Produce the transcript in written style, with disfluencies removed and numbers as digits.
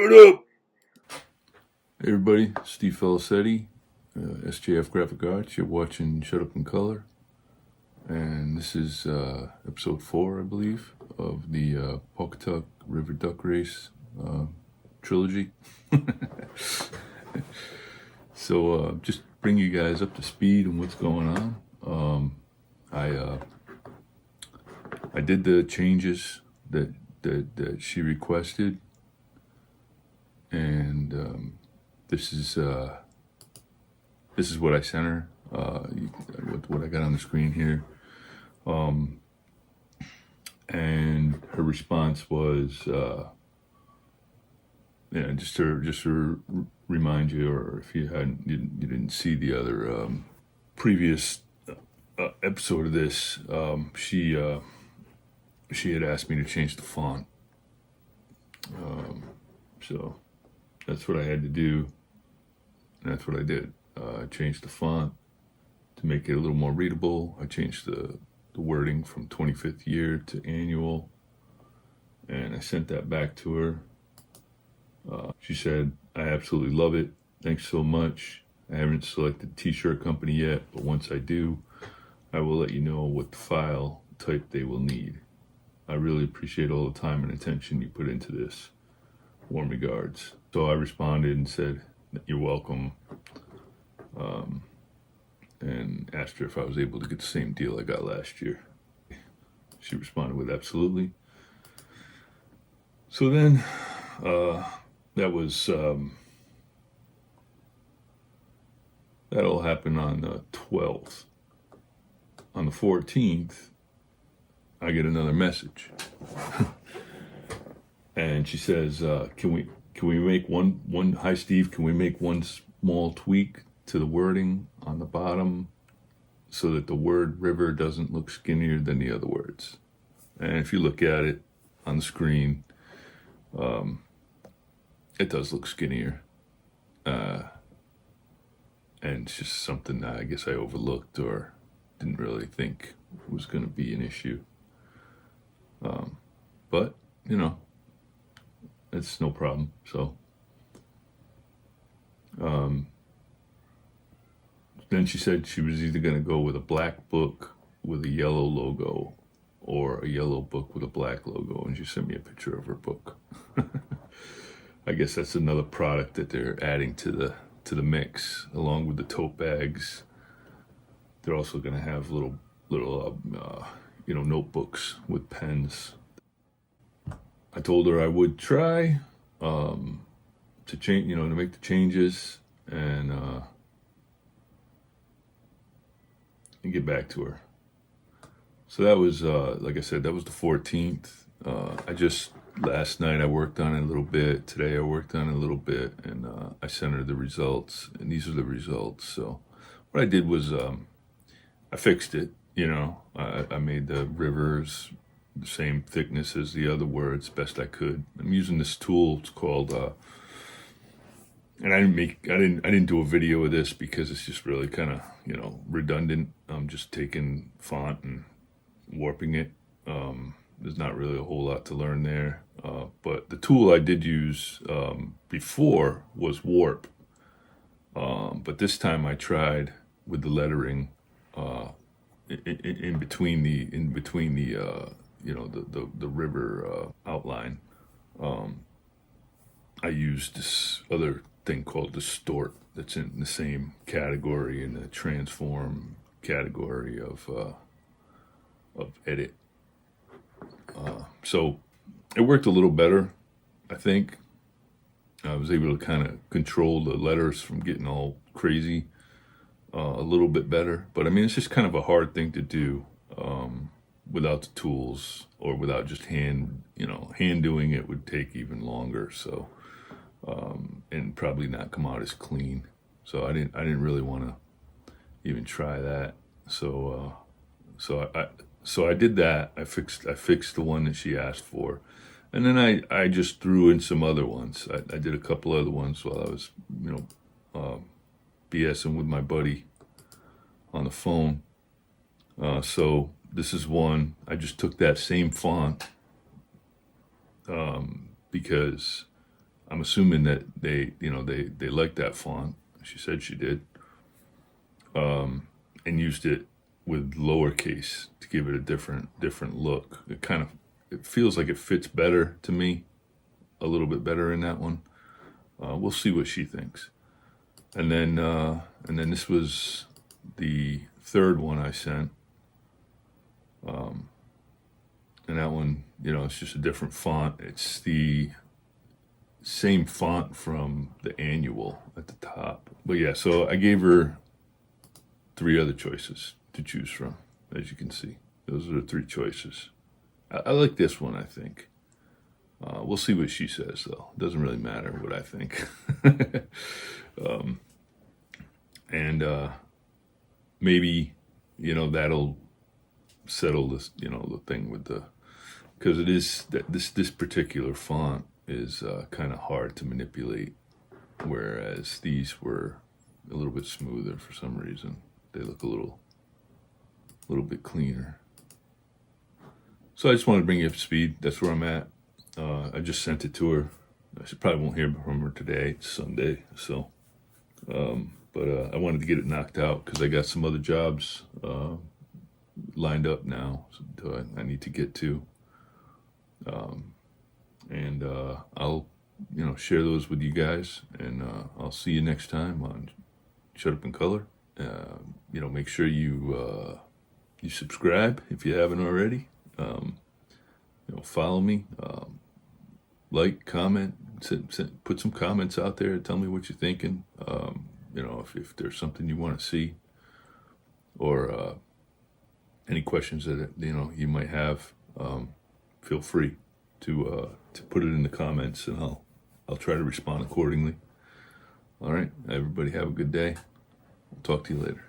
Shut up! Hey everybody, Steve Felicetti, SJF Graphic Arts. You're watching Shut Up in Color. And this is episode 4, I believe, of the Pawcatuck River Duck Race trilogy. So just bring you guys up to speed on what's going on. I did the changes that she requested, and this is what I sent her. What I got on the screen here, and her response was, just to remind you, or if you didn't see the other previous episode of this, she had asked me to change the font. So that's what I had to do, and that's what I did. I changed the font to make it a little more readable. I changed the wording from 25th year to annual, and I sent that back to her. She said, "I absolutely love it. Thanks so much. I haven't selected t-shirt company yet, but once I do, I will let you know what file type they will need. I really appreciate all the time and attention you put into this. Warm regards." So I responded and said, "You're welcome," and asked her if I was able to get the same deal I got last year. She responded with absolutely. So then that all happened on the 12th. On the 14th, I get another message. And she says, can we make one, "Hi Steve, can we make one small tweak to the wording on the bottom so that the word river doesn't look skinnier than the other words?" And if you look at it on the screen, it does look skinnier. And it's just something that I guess I overlooked or didn't really think was going to be an issue. But, it's no problem. So then she said she was either going to go with a black book with a yellow logo or a yellow book with a black logo, and she sent me a picture of her book. I guess that's another product that they're adding to the mix, along with the tote bags. They're also going to have little notebooks with pens. I told her I would try to change, to make the changes and get back to her. So that was, like I said, that was the 14th. Last night I worked on it a little bit. Today I worked on it a little bit, and I sent her the results, and these are the results. So what I did was I fixed it. I made the rivers the same thickness as the other words best I could. I'm using this tool. It's called and I didn't do a video of this because it's just really kind of redundant. I'm just taking font and warping it. There's not really a whole lot to learn there, but the tool I did use before was warp, but this time I tried with the lettering in between the the river outline. I used this other thing called Distort that's in the same category, in the transform category of edit. So it worked a little better, I think. I was able to kind of control the letters from getting all crazy a little bit better. But I mean, it's just kind of a hard thing to do without the tools, or without just hand doing it would take even longer. So and probably not come out as clean. So I didn't really want to even try that. So I did that. I fixed the one that she asked for, and then I just threw in some other ones. I did a couple other ones while I was BSing with my buddy on the phone. So this is one. I just took that same font because I'm assuming that they liked that font. She said she did, and used it with lowercase to give it a different look. It feels like it fits better to me, a little bit better in that one. We'll see what she thinks. And then this was the third one I sent. And that one, it's just a different font. It's the same font from the annual at the top. But yeah, so I gave her 3 other choices to choose from, as you can see. Those are the 3 choices. I like this one, I think. We'll see what she says, though. It doesn't really matter what I think. And maybe, that'll settle this, the thing with because it is, this particular font is kind of hard to manipulate, whereas these were a little bit smoother for some reason. They look a little bit cleaner. So I just wanted to bring you up to speed. That's where I'm at. I just sent it to her. I probably won't hear from her today. It's Sunday, so. But I wanted to get it knocked out because I got some other jobs lined up now that I need to get to. And I'll, share those with you guys. And I'll see you next time on Shut Up in Color. Make sure you subscribe if you haven't already. Follow me. Like, comment, put some comments out there. Tell me what you're thinking. If there's something you want to see, or any questions that you might have, feel free to put it in the comments, and I'll try to respond accordingly. All right, everybody, have a good day. I'll talk to you later.